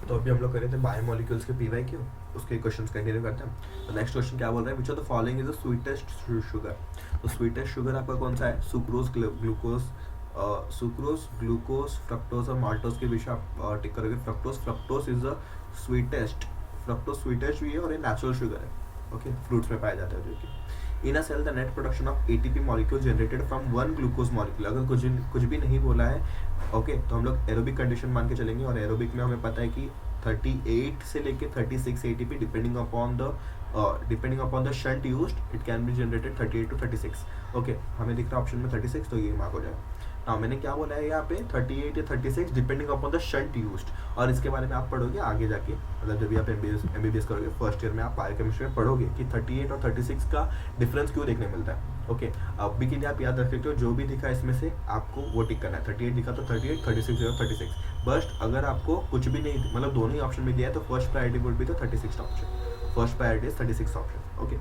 तो अभी हम लोग कर रहे थे बायोमोलिक्यूल्स के पीवाईक्यू, उसके क्वेश्चंस कंटिन्यू करते हैं। तो नेक्स्ट क्वेश्चन क्या बोल रहा है, which of the following is the sweetest sugar. तो स्वीटेस्ट शुगर आपका कौन सा है, sucrose, glucose, sucrose, glucose, fructose और माल्टोज के बीच आप टिक करोगे। Fructose, fructose is the sweetest, fructose sweetest भी है और ये नेचुरल शुगर है, ओके, फ्रूट्स में पाया जाता है जो कि। In a cell the net production of ATP molecule generated from one glucose molecule. अगर कुछ भी नहीं बोला है, ओके, तो हम लोग एरोबिक कंडीशन मान के चलेंगे, और एरोबिक में हमें पता है कि 38 से लेके 36 ATP depending upon the shunt used, it can be generated 38 to 36। Okay, हमें दिख रहा है ऑप्शन में 36, तो ये मार्क हो जाएगा। हाँ, मैंने क्या बोला है यहाँ पे 38 या 36 depending upon the shunt used, और इसके बारे में आप पढ़ोगे आगे जाके, मतलब जब भी आप एमबीबीएस करोगे फर्स्ट ईयर में, आप बायोकेमिस्ट्री में पढ़ोगे कि 38 और 36 का डिफरेंस क्यों देखने मिलता है। ओके, अभी के लिए आप याद रख सकते हो, जो भी दिखा इसमें से आपको वो टिक करना है। 38 दिखा तो 38, 36 दिखा 36। बस अगर आपको कुछ भी नहीं, मतलब दोनों ही ऑप्शन में दिया है, तो first priority would be the 36 option, first priority is 36 option. Okay,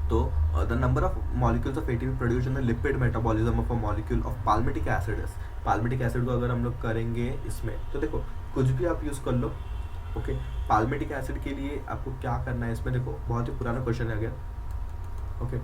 तो the number of molecules of ATP produce in the lipid metabolism of a molecule of palmitic acid is. Palmitic acid को अगर हम लोग करेंगे इसमें, तो देखो कुछ भी आप यूज़ कर लो, ओके। पाल्मिटिक एसिड के लिए आपको क्या करना है इसमें, देखो बहुत ही पुराना क्वेश्चन है अगेन, ओके।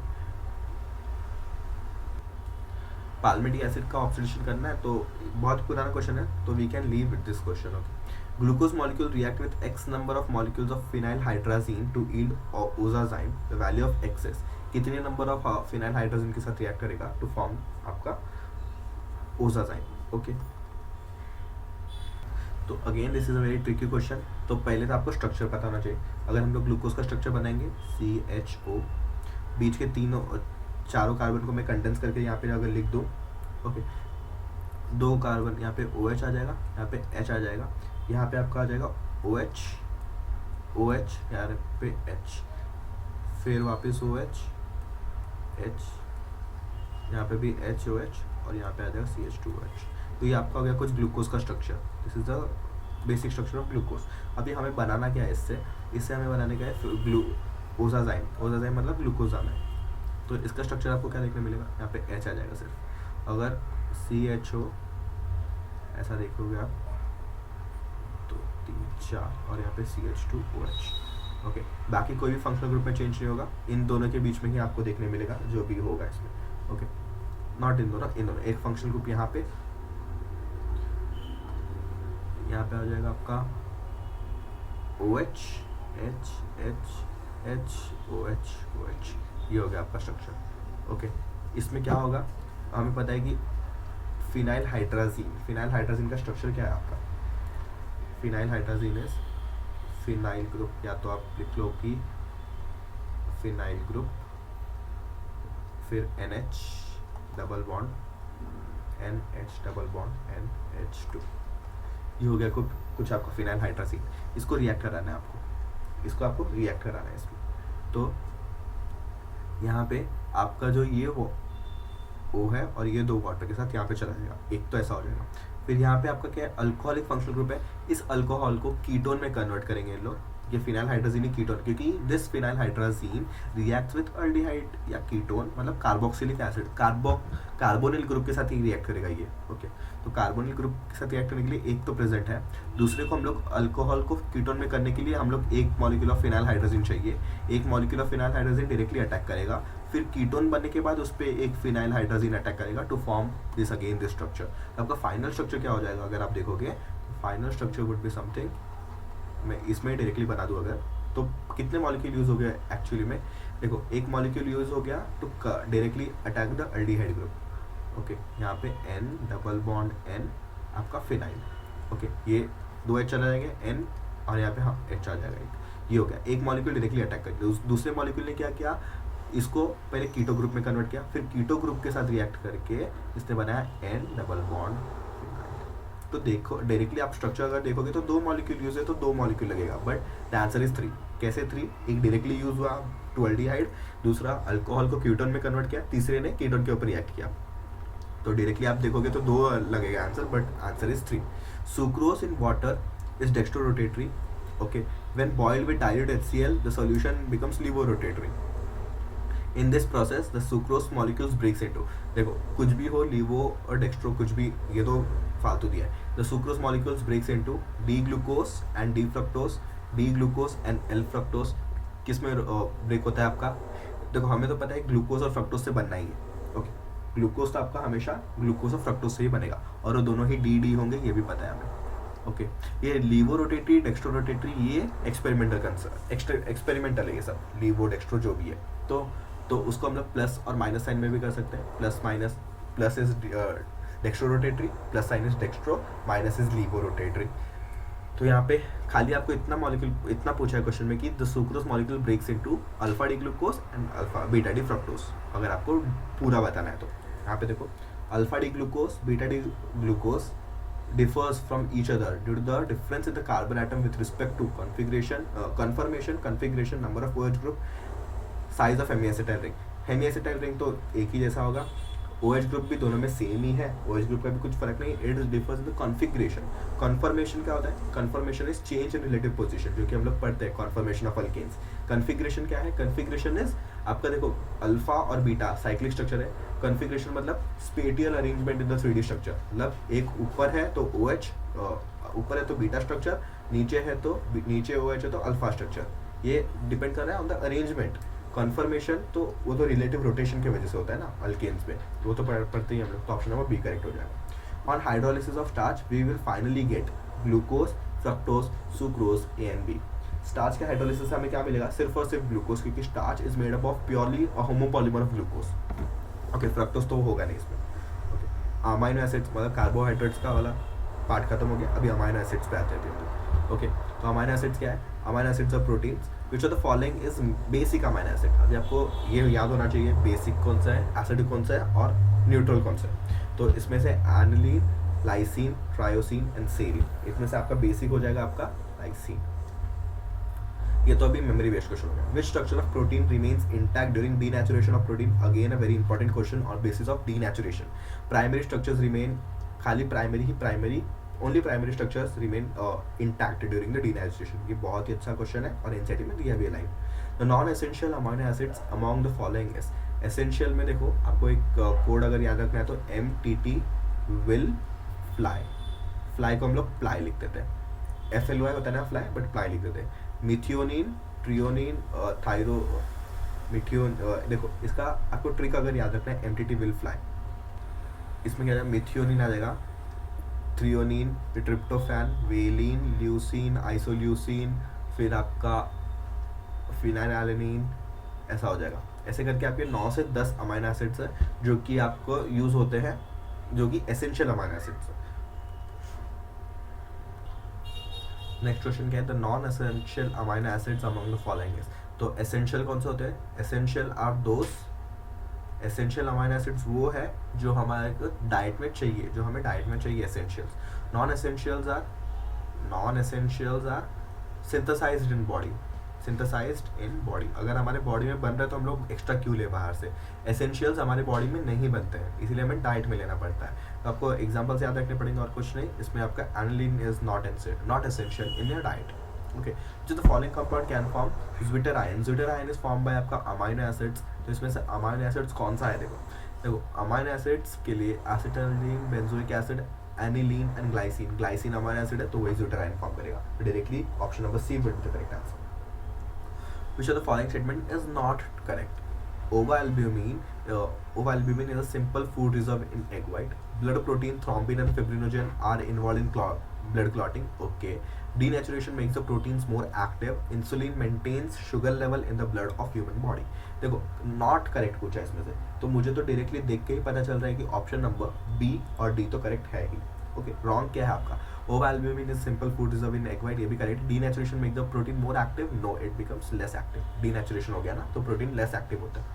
पाल्मिटिक एसिड का ऑक्सीडेशन करना है, तो बहुत पुराना क्वेश्चन है, तो we can leave with this question, okay. Glucose molecule react with x number of molecules of phenyl hydrazine to yield osazone, the value of x is. कितने number of phenyl hydrazine के साथ react करेगा to form आपका osazone, okay. तो again this is a very tricky question. तो पहले तो आपको स्ट्रक्चर पता होना चाहिए। अगर हम लोग ग्लूकोज का स्ट्रक्चर बनाएंगे, CHO, बीच के चारों कार्बन को मैं कंडेंस करके यहाँ पे अगर लिख दूँ, ओके, 2 कार्बन यहाँ पे OH आ जाएगा, यहाँ पे H आ जाएगा, यहाँ पे आपका आ जाएगा OH, यहाँ पे H, फिर वापस OH, H, यहाँ पे भी HOH, और यहाँ पे आ जाएगा CH2OH। तो ये आपका हो गया कुछ ग्लूकोज का structure. This is the basic structure of glucose. अभी हमें बनाना क्या है इससे हमें बनाने का है ओजाजाइम मतलब ग्लूकोजाम है। तो इसका स्ट्रक्चर आपको क्या देखने मिलेगा, यहाँ पे H आ जाएगा सिर्फ। अगर CHO ऐसा देखोगे आप, तो 3 4, और यहाँ पे CH2OH, ओके। बाकी कोई भी फंक्शनल ग्रुप में चेंज नहीं होगा, इन दोनों के बीच में ही आपको देखने मिलेगा जो भी होगा इसमें, ओके। नॉट इन दोनों, एक फंक्शनल ग्रुप यहाँ पे आ जाएगा आपका OH, H, H, H, OH, OH, ये हो गया आपका स्ट्रक्चर, ओके। इसमें क्या होगा, हमें पता है कि फिनाइल हाइड्राजीन का स्ट्रक्चर क्या है आपका, phenyl hydrazine is phenyl group, या तो आप लिख लो कि फिनाइल ग्रुप, फिर NH double bond, NH double bond, NH2, ये हो गया कुछ आपका फिनाइल हाइड्राजीन। इसको रिएक्ट कराना है आपको, इसमें। तो यहाँ पे आपका जो ये O है, और ये 2 वाटर के साथ यहाँ पे चला जाएगा, एक तो ऐसा हो जाएगा। फिर यहाँ पे आपका क्या है, अल्कोहलिक फंक्शनल ग्रुप है, इस अल्कोहल को कीटोन में कन्वर्ट करेंगे इन लोग, ये फिनाइल हाइड्राजीन कीटोन, क्योंकि this phenyl hydrazine reacts with aldehyde या कीटोन, मतलब कार्बोक्सिलिक एसिड, कार्बोनिल ग्रुप के साथ ही रिएक्ट करेगा ये, ओके। तो कार्बोनिल ग्रुप के साथ रिएक्ट करने के लिए एक तो प्रेजेंट है, दूसरे को हम लोग अल्कोहल को कीटोन में करने के लिए हम लोग एक मॉलिक्यूल ऑफ फिनाइल हाइड्राजीन चाहिए, एक molecule of phenyl hydrazine directly attack करेगा, फिर कीटोन बनने के बाद उस पर एक फिनाइल हाइड्राजीन अटैक करेगा टू फॉर्म दिस स्ट्रक्चर। तो आपका फाइनल स्ट्रक्चर क्या हो जाएगा, अगर आप देखोगे final structure would be something, मैं इसमें डायरेक्टली बता दूँ अगर, तो कितने मॉलिक्यूल यूज हो गया एक्चुअली में, देखो एक मॉलिक्यूल यूज हो गया to directly attack the aldehyde group, okay. यहाँ पे N डबल बॉन्ड N आपका फिनाइल, ओके, ये 2 H चला जाएगा N, और यहाँ पे हाँ H आ जाएगा एक, ये हो गया एक मॉलिक्यूल डायरेक्टली अटैक कर दिया। दूसरे मॉलिक्यूल ने क्या किया, इसको पहले कीटो ग्रुप में कन्वर्ट किया, फिर कीटो ग्रुप के साथ रिएक्ट करके इसने बनाया N डबल बॉन्ड फिनाइल। तो देखो डायरेक्टली आप स्ट्रक्चर अगर देखोगे तो 2 मॉलिक्यूल यूज है, तो 2 मॉलिक्यूल लगेगा, बट द आंसर इज 3। कैसे 3, एक डायरेक्टली यूज हुआ टू अल्डिहाइड, दूसरा अल्कोहल को कीटोन में कन्वर्ट किया, तीसरे ने कीटोन के ऊपर रिएक्ट किया, तो डायरेक्टली आप देखोगे तो 2 लगेगा answer, but answer is 3। Sucrose in water is dextrorotatory, okay. When boiled with dilute HCl the solution becomes levorotatory. In this process the sucrose molecules breaks into, देखो कुछ भी हो, लिवो और डेक्स्ट्रो कुछ भी, ये तो फालतू दिया है. The sucrose molecules breaks into D glucose and D fructose, D glucose and L fructose. किस में ब्रेक होता है आपका? देखो हमें तो पता है ग्लूकोज और फ्रक्टोज से बनना ही है. ओके, ग्लूकोज तो आपका हमेशा ग्लूकोज और फ्रक्टोज से ही बनेगा, और वो दोनों ही डी डी होंगे, ये भी पता है हमें. ओके, ये लीवो रोटेटरी, डेक्स्ट्रो रोटेटरी, ये एक्सपेरिमेंटल है ये सब, लीवो डेक्स्ट्रो जो भी है. तो उसको हम लोग प्लस और माइनस साइन में भी कर सकते हैं. Plus minus, plus is dextro rotatory, plus sign is dextro, minus is levo rotatory. तो यहाँ पे खाली आपको इतना पूछा है क्वेश्चन में कि the sucrose molecule breaks into alpha D glucose and alpha beta D fructose. अगर आपको पूरा बताना है तो यहाँ पे देखो, alpha D glucose, beta D glucose differs from each other due to the difference in the carbon atom with respect to conformation, configuration, number of OH group, size of hemiacetal ring. Hemiacetal ring तो एक ही जैसा होगा, OH group भी दोनों में same ही है, OH group का भी कुछ फर्क नहीं. It differs in the configuration. Conformation क्या होता है? Conformation is change in relative position, जो कि हम लोग पढ़ते हैं कन्फर्मेशन ऑफ अल्केन्स. कन्फिग्रेशन क्या है? कन्फिग्रेशन इज आपका देखो अल्फा और बीटा साइक्लिक स्ट्रक्चर है. कन्फिग्रेशन मतलब spatial arrangement in the 3D structure. मतलब एक ऊपर है तो OH, ऊपर है तो बीटा स्ट्रक्चर, नीचे है तो नीचे OH है तो अल्फा स्ट्रक्चर. ये डिपेंड कर रहा है ऑन द अरेंजमेंट. कन्फर्मेशन तो वो तो रिलेटिव रोटेशन की वजह से होता है ना अल्केन्स में, तो वो तो पढ़ते ही हम लोग. तो ऑप्शन नंबर बी करेक्ट हो जाएगा. On hydrolysis of starch we will finally get glucose, fructose, sucrose, A and B. Starch के हाइड्रोलिसिस से हमें क्या मिलेगा? सिर्फ और सिर्फ ग्लूकोज, क्योंकि starch is made up of purely a homopolymer of glucose. Okay, fructose तो होगा नहीं इसमें. ओके, अमाइनो एसिड्स मतलब कार्बोहाइड्रेट्स का वाला पार्ट खत्म हो गया, अभी अमाइनो एसिड्स पे आते हैं. ओके, तो अमाइनो एसिड्स क्या है? Amino acids of proteins which of the following is basic amino acid. अभी आपको ये याद होना चाहिए बेसिक कौन सा है, एसिडिक कौन सा है और न्यूट्रल कौन सा है. तो इसमें से aniline, lysine, tyrosine and serine, इसमें से आपका बेसिक हो जाएगा आपका लाइसिन. ये तो अभी मेमोरी बेस्ड क्वेश्चन हो गया. Which structure of protein remains intact during denaturation of protein? Again a very important question on basis of denaturation. Primary structures remain, खाली primary only primary structures remain intact during the denaturation. ये बहुत ही अच्छा question है और NCERT में दिया भी है line. The non essential amino acids among the following is. Essential में देखो आपको एक कोड अगर याद रखना है तो MTT विल फ्लाई. फ्लाई को हम लोग प्लाई लिख देते हैं. FLY होता है ना फ्लाई, बट प्लाई लिख देते हैं. मिथियोनिन, ट्रियोनिन, थायरो मिथियोन. देखो इसका आपको ट्रिक अगर याद रखना है, MTT विल फ्लाई. इसमें क्या आ जाएगा? मिथियोनिन आ जाएगा, threonine, tryptophan, valine, leucine, isoleucine, फिर आपका फिनाइलएलानिन, ऐसा हो जाएगा. ऐसे करके आपके 9 से 10 अमाइनो एसिड्स है जो कि आपको यूज होते हैं, जो कि एसेंशियल अमाइनो एसिड्स है. नेक्स्ट क्वेश्चन क्या है? The non essential amino acids among the following is. तो एसेंशियल कौन से होते हैं? Essential are those, essential amino acids वो है जो हमारे को डाइट में चाहिए, जो हमें डाइट में चाहिए essentials. Non essentials are synthesized in body, synthesized in body. अगर हमारे बॉडी में बन रहा है तो हम लोग एक्स्ट्रा क्यों ले बाहर से. एसेंशियल्स हमारे बॉडी में नहीं बनते हैं, इसीलिए हमें डाइट में लेना पड़ता है. तो आपको एग्जांपल्स याद रखने पड़ेंगे और कुछ नहीं. इसमें आपका aniline is not essential in your diet. Okay, जो the following compound can form zwitterion. Zwitterion is form by आपका अमाइनो एसिड्स. तो इसमें से अमाइनो एसिड्स कौन सा है? देखो अमाइनो एसिड्स के लिए acetylene, benzoic acid, aniline and glycine. Glycine amino acid है तो वही ज़्विटर-आयन फॉर्म करेगा. Directly option number C will be the correct answer. Which of the following statement is not correct? Ovalbumin is a simple food reserve in egg white. Blood protein thrombin and fibrinogen are involved in blood clotting. Okay. Denaturation makes the proteins more active. Insulin maintains sugar level in the blood of human body. देखो not correct पूछा है इसमें से, तो मुझे तो directly देख के ही पता चल रहा है कि ऑप्शन नंबर बी और डी तो करेक्ट है ही. ओके, रॉन्ग क्या है आपका? Ovalbumin is simple food reserve in egg white, ये भी correct. Denaturation make the protein more active. No, it becomes less active. Denaturation हो गया ना, तो प्रोटीन लेस एक्टिव होता है.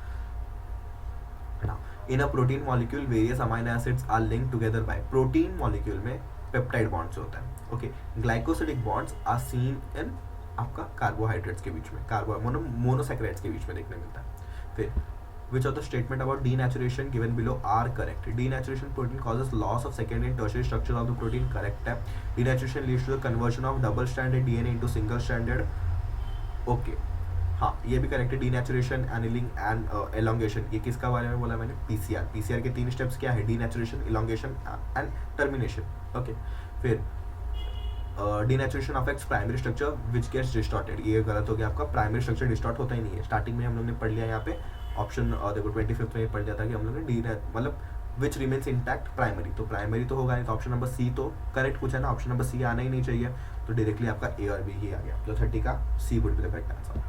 Now, in a protein molecule, various amino acids are linked together by. Protein molecule में peptide bonds होता है. Okay, glycosidic bonds are seen in आपका कार्बोहाइड्रेट्स के बीच में, मोनोसैकेराइड्स के बीच में देखने मिलता है. फिर which of the statement about denaturation given below are correct? Denaturation protein causes loss of secondary and tertiary structure of the protein. Correct है. Denaturation leads to the conversion of double stranded DNA into single stranded. Okay, हाँ ये भी correct है. Denaturation, annealing and elongation, ये किसका बारे में बोला मैंने? PCR. PCR के 3 स्टेप्स क्या है? Denaturation, elongation and termination. Okay, फिर denaturation affects primary structure which gets distorted, ये गलत हो गया आपका, प्राइमरी स्ट्रक्चर डिस्टॉर्ट होता ही नहीं है। स्टार्टिंग में हम लोग ने पढ़ लिया यहाँ पे ऑप्शन, देखो 25th में पढ़ लिया था कि हम लोग ने डी मतलब विच रिमेन्स इंटैक्ट प्राइमरी, तो प्राइमरी तो होगा नहीं, तो ऑप्शन नंबर सी तो करेक्ट पूछा ना, ऑप्शन नंबर सी आना ही नहीं चाहिए, तो डायरेक्टली आपका ए और बी ही आ गया, तो 30 का C would be the correct answer.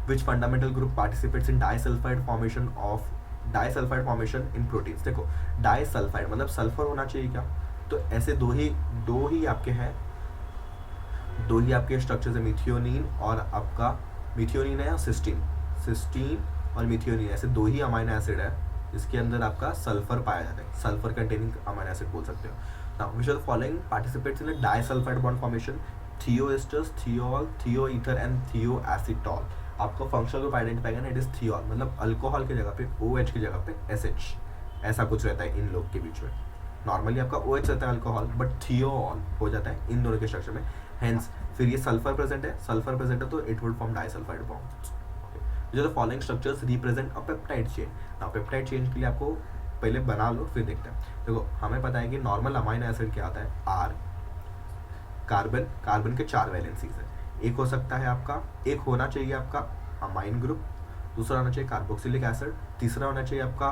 Which fundamental group participates in disulphide formation of disulphide formation in proteins, देखो डाइसल्फाइड मतलब सल्फर होना चाहिए क्या, तो ऐसे दो ही आपके हैं, दो ही आपके स्ट्रक्चर्स है, मिथियोनिन और आपका मिथियोनिन है या सिस्टीन और मिथियोनिन, ऐसे दो ही अमाइनो एसिड है इसके अंदर आपका सल्फर पाया जाता है, सल्फर कंटेनिंग अमाइनो एसिड बोल सकते हो। Now which are the following participates in the disulphide bond formation, thioesters, thiol, thioether and thioacetal. आपको फंक्शनल ग्रुप आइडेंटिफाई करना, इट इज थियोल, मतलब अल्कोहल की जगह पे OH की जगह पे SH, ऐसा कुछ रहता है इन लोग के बीच में। नॉर्मली आपका OH रहता है अल्कोहल, बट थियोल हो जाता है इन दोनों के स्ट्रक्चर में, हेंस फिर ये सल्फर प्रेजेंट है तो it would form disulphide bonds. जो the following structures represent a peptide chain. Now peptide chain के लिए आपको पहले बना लो फिर देखते हैं। देखो हमें पता है कि नॉर्मल अमाइनो एसिड क्या आता है, R, कार्बन के 4 वैलेंसीज है, एक हो सकता है आपका, एक होना चाहिए आपका अमाइन ग्रुप, दूसरा होना चाहिए कार्बोक्सिलिक एसिड, तीसरा होना चाहिए आपका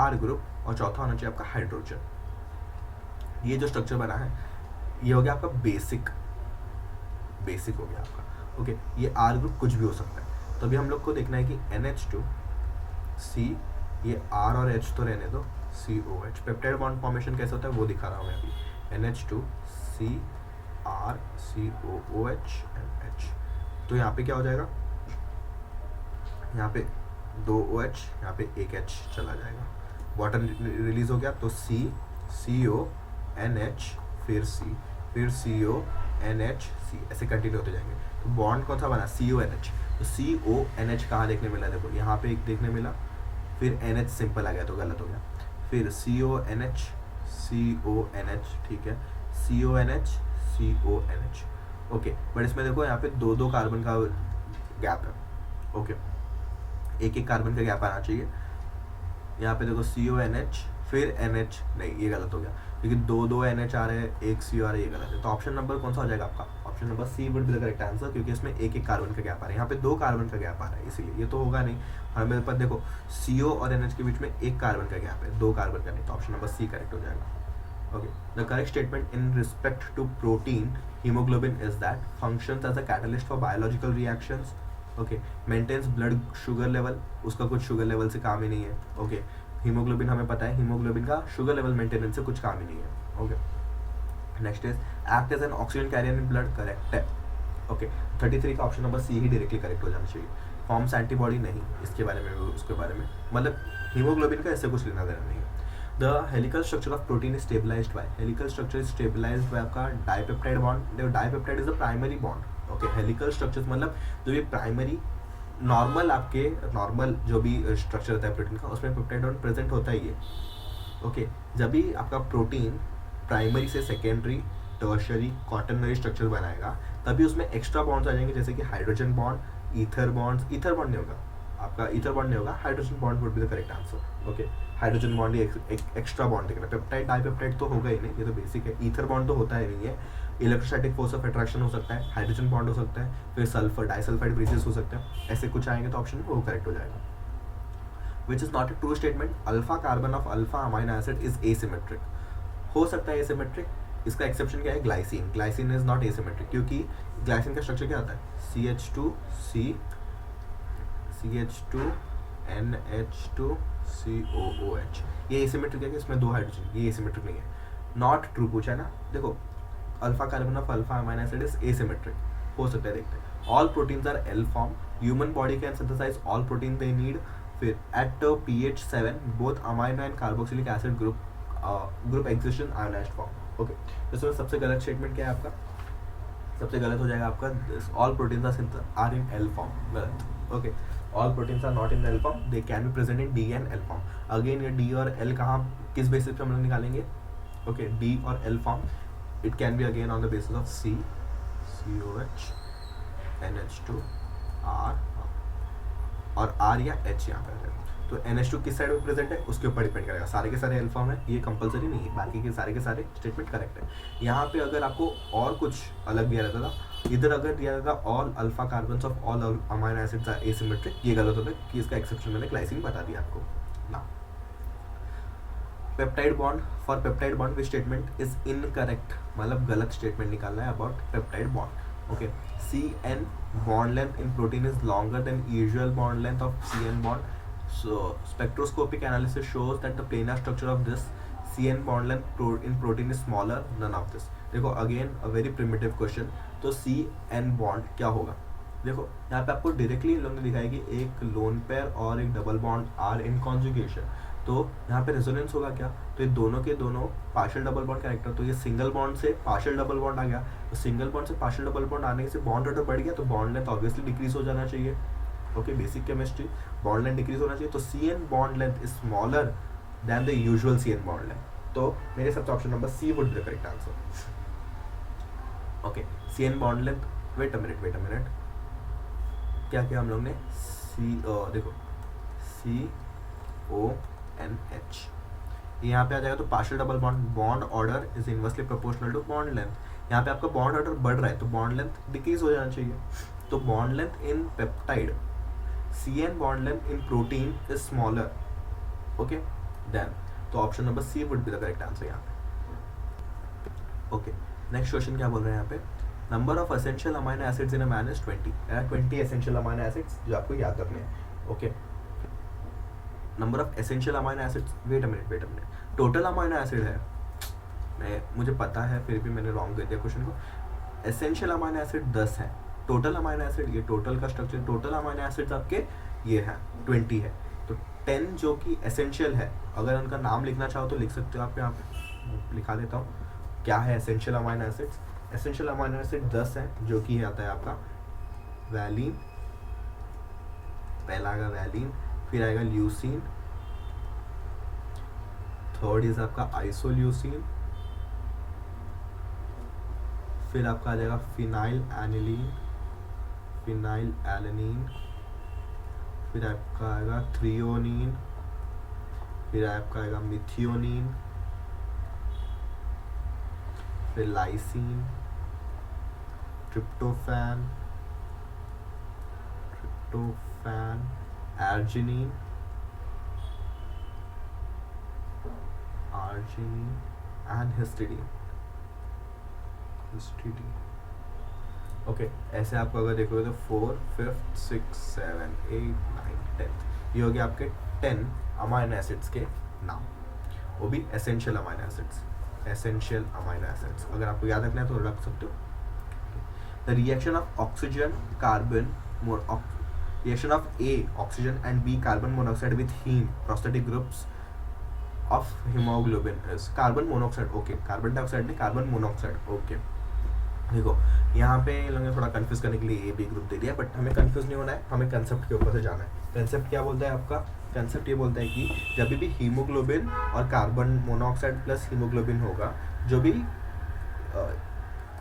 R ग्रुप और चौथा होना चाहिए आपका हाइड्रोजन। ये जो स्ट्रक्चर बना है ये हो गया आपका बेसिक हो गया आपका, ओके। ये R ग्रुप कुछ भी हो सकता है, तो अभी हम लोग को देखना है कि NH2C, ये R और H तो रहने दो, COH। पेप्टाइड बॉन्ड फॉर्मेशन कैसे होता है वो दिखा रहा हूँ मैं अभी, NH2C R COOH H। तो यहाँ पे क्या हो जाएगा, यहाँ पे 2 OH, यहाँ पे 1 H चला जाएगा, वाटर रिलीज हो गया, तो C CO NH फिर C फिर CO NH C, ऐसे कंटिन्यू होते जाएंगे। तो बॉन्ड कौन सा बना, CONH, तो CONH कहाँ देखने मिला, देखो यहाँ पे एक देखने मिला, फिर NH सिंपल आ गया तो गलत हो गया, फिर CONH, ठीक है, CONH, ओके। बट इसमें देखो यहाँ पे 2 कार्बन का गैप है, ओके, एक कार्बन का गैप आना चाहिए। यहाँ पे देखो CONH फिर NH, नहीं ये गलत हो गया, क्योंकि 2 NH आ रहे हैं, 1 CO आ रहा है, ये गलत है। तो ऑप्शन नंबर कौन सा हो जाएगा आपका, option number C would be the correct answer, क्योंकि इसमें एक कार्बन का गैप आ रहा है, यहाँ पे 2 कार्बन का गैप आ रहा है, इसीलिए ये तो होगा नहीं। हमें पास देखो CO और NH के बीच में 1 कार्बन का गैप है, 2 कार्बन का नहीं, तो ऑप्शन नंबर C करेक्ट हो जाएगा, okay. The correct statement in respect to protein haemoglobin is that functions as a catalyst for biological reactions, okay. Maintains blood sugar level, उसका कुछ शुगर लेवल से काम ही नहीं है, ओके। हीमोग्लोबिन हमें पता है, हीमोग्लोबिन का शुगर लेवल मेंटेनेंस से कुछ काम ही नहीं है, okay. Next is act as an oxygen carrier in blood, correct है, ओके। 33 का ऑप्शन नंबर C ही डायरेक्टली करेक्ट हो जाना चाहिए। फॉर्म्स एंटीबॉडी नहीं, इसके बारे में उसके बारे में मतलब हीमोग्लोबिन का इससे कुछ लेना देना नहीं है। The helical structure of protein is stabilised by, helical structure is stabilised by आपका dipeptide bond, dipeptide is the primary bond, okay. Helical structure मतलब जो ये प्राइमरी नॉर्मल जो भी स्ट्रक्चर रहता है प्रोटीन का, उसमें पेप्टाइड बॉन्ड प्रेजेंट होता ही है, ओके। जब भी आपका प्रोटीन प्राइमरी से सेकेंडरी, टर्शियरी, क्वाटरनरी स्ट्रक्चर बनाएगा, तभी उसमें एक्स्ट्रा बॉन्ड्स आ जाएंगे, जैसे कि हाइड्रोजन बॉन्ड, ईथर बॉन्ड नहीं होगा आपका, ईथर बॉन्ड नहीं होगा, hydrogen bond would be the correct answer, okay. Hydrogen bond एक एक्स्ट्रा बॉन्ड दिख रहा है, पेप्टाइड डाइपेप्टाइड तो होगा ही नहीं, ये तो बेसिक है। ईथर बॉन्ड तो होता ही नहीं है, इलेक्ट्रोस्टैटिक फोर्स ऑफ अट्रैक्शन हो सकता है, हाइड्रोजन बॉन्ड हो सकता है, फिर सल्फर डाइसल्फाइड ब्रिजेस हो सकते हैं, ऐसे कुछ आएंगे तो ऑप्शन वो करेक्ट हो जाएगा। Which is not a true statement, alpha carbon of alpha amino acid is asymmetric, हो सकता है एसिमेट्रिक, इसका एक्सेप्शन क्या है, ग्लाइसिन इज नॉट एसिमेट्रिक, क्योंकि ग्लाइसिन का स्ट्रक्चर क्या होता है, CH2 NH2 COOH, ये एसिमेट्रिक है कि इसमें 2 हाइड्रोजन, ये एसिमेट्रिक नहीं है, नॉट ट्रू पूछा है ना। देखो alpha carbon of alpha amino acid is asymmetric, हो सकता है, देखते हैं। All proteins are L form, human body can synthesise all protein they need, फिर at pH 7 both amino and carboxylic acid group exist in ionised form, okay. इसमें सबसे गलत statement क्या है आपका, सबसे गलत हो जाएगा आपका all proteins are in L form, गलत, okay. All proteins are not in L form, they can be present in D and L form. Again ये D और L कहाँ किस बेसिस पे हम लोग निकालेंगे, ओके। D और L form it can be again on the basis of COH NH2 R और R या H यहाँ पे आ जाएगा, तो NH2 किस साइड में प्रेजेंट है उसके ऊपर डिपेंड करेगा। सारे के सारे अल्फा में ये कंपलसरी नहीं है, बाकी के सारे स्टेटमेंट करेक्ट है। यहाँ पे अगर आपको और कुछ अलग दिया रहता था, इधर अगर दिया रहता all alpha carbons of all amino acids are asymmetric, ये गलत होता है कि इसका एक्सेप्शन मैंने ग्लाइसिन बता दिया आपको ना। Peptide bond, for peptide bond which statement is incorrect, मतलब गलत स्टेटमेंट निकालना है about peptide bond. Okay, CN bond length in protein is longer than usual bond length of CN bond. So spectroscopic analysis shows that the planar structure of this CN bond length in protein is smaller. None of this. देखो again a very primitive question. तो CN bond क्या होगा? देखो यहाँ पे आपको directly in लोगों ने दिखाया कि एक लोन पेयर और एक double bond are in conjugation, तो यहाँ पे रेजोनेंस होगा क्या? तो ये दोनों के दोनों पार्शियल डबल बॉन्ड कैरेक्टर, तो ये सिंगल बॉन्ड से पार्शियल डबल बॉन्ड आ गया, तो सिंगल बॉन्ड से पार्शियल डबल बॉन्ड आने से बॉन्ड ऑर्डर बढ़ गया, तो बॉन्ड लेंथ ऑब्वियसली डिक्रीज हो जाना चाहिए। Okay, basic chemistry, bond length decrease होना चाहिए, तो CN bond length is smaller than the usual CN bond length. तो मेरे हिसाब से option number C would be the correct answer. Okay, CN bond length, wait a minute, क्या किया हम लोग ने? देखो CONH, यहाँ पे आ जाएगा तो partial double bond, bond order is inversely proportional to bond length. यहाँ पे आपका बॉन्ड ऑर्डर बढ़ रहा है तो बॉन्ड लेंथ डिक्रीज हो जाना चाहिए। तो bond length in peptide, CN bond length in protein is smaller. Okay, then तो option number C would be the correct answer यहाँ पे। ओके, नेक्स्ट क्वेश्चन क्या बोल रहे हैं यहाँ पे? Number of essential amino acids in a man is 20 essential amino acids जो आपको याद रखने हैं। Okay, number of essential amino acids, wait a minute, total amino acid है, मुझे पता है फिर भी मैंने रॉन्ग कर दिया क्वेश्चन को। एसेंशियल अमाइनो एसिड 10 है, टोटल अमाइनो एसिड, ये टोटल का स्ट्रक्चर, टोटल अमाइनो एसिड्स आपके ये हैं 20 है, तो 10 जो कि एसेंशियल है, अगर उनका नाम लिखना चाहो तो लिख सकते हो आप, यहाँ पे लिखा देता हूँ क्या है essential amino acids. Essential amino acid 10 है, जो कि आता है आपका वैलिन, पहला आएगा वैलिन, फिर आएगा ल्यूसीन, थर्ड इज आपका आइसोल्यूसीन, फिर आपका आ जाएगा फिनाइल एलानीन, फिर आपका आएगा थ्रियोनीन, फिर आपका आएगा मिथियोनीन, फिर lysine, tryptophan, arginine and histidine. Okay, ऐसे आपको अगर देखोगे तो 4, 5, 6, 7, 8, 9, 10 ये हो गया आपके 10 अमाइनो एसिड्स के नाम, वो भी एसेंशियल अमाइनो एसिड्स। अगर आपको याद रखना है तो रख सकते हो। The reaction of oxygen carbon reaction of A oxygen and B carbon monoxide with heme prosthetic groups of hemoglobin is carbon monoxide। Okay, carbon dioxide नहीं, कार्बन मोनोऑक्साइड। ओके, देखो यहाँ पे लोगों ने थोड़ा कंफ्यूज करने के लिए A B ग्रुप दे दिया, बट हमें कंफ्यूज नहीं होना है, हमें कंसेप्ट के ऊपर से जाना है। कंसेप्ट क्या बोलता है आपका? कंसेप्ट ये बोलता है कि जब भी हीमोग्लोबिन और कार्बन मोनोऑक्साइड प्लस हीमोग्लोबिन होगा, जो भी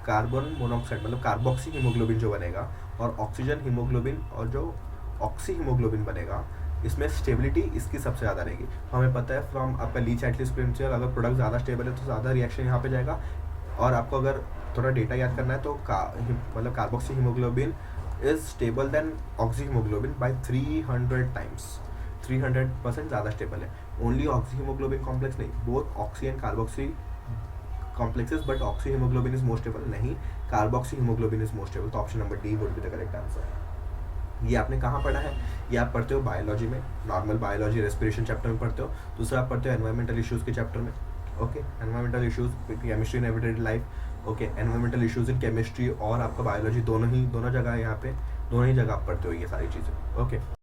कार्बन मोनोऑक्साइड मतलब कार्बोक्सी हीमोग्लोबिन जो बनेगा, और ऑक्सीजन हीमोग्लोबिन और जो ऑक्सी हीमोग्लोबिन बनेगा, इसमें स्टेबिलिटी इसकी सबसे ज़्यादा रहेगी। हमें पता है फ्रॉम आपका लीच एटलीस्ट प्रिंसिपल, अगर प्रोडक्ट ज़्यादा स्टेबल है तो ज़्यादा रिएक्शन यहाँ पे जाएगा। और आपको अगर थोड़ा डेटा याद करना है तो मतलब carboxy haemoglobin is stable then oxy haemoglobin by 300 times, 300% ज़्यादा स्टेबल है। ओनली ऑक्सी हीमोग्लोबिन कॉम्प्लेक्स नहीं, both oxy and carboxy complexes, but oxy haemoglobin is more stable नहीं, carboxy haemoglobin is more stable. तो option number D would be the correct answer. ये आपने कहाँ पढ़ा है? ये आप पढ़ते हो बायोलॉजी में, नॉर्मल बायोलॉजी रेस्पिरेशन चैप्टर में पढ़ते हो। दूसरा आप पढ़ते हो एनवायरमेंटल इश्यूज़ के चैप्टर में। Okay, environmental issues chemistry in everyday life. Okay, environmental issues in chemistry और आपका बायोलॉजी दोनों जगह यहाँ पे दोनों ही जगह आप पढ़ते हो ये सारी चीज़ें। ओके।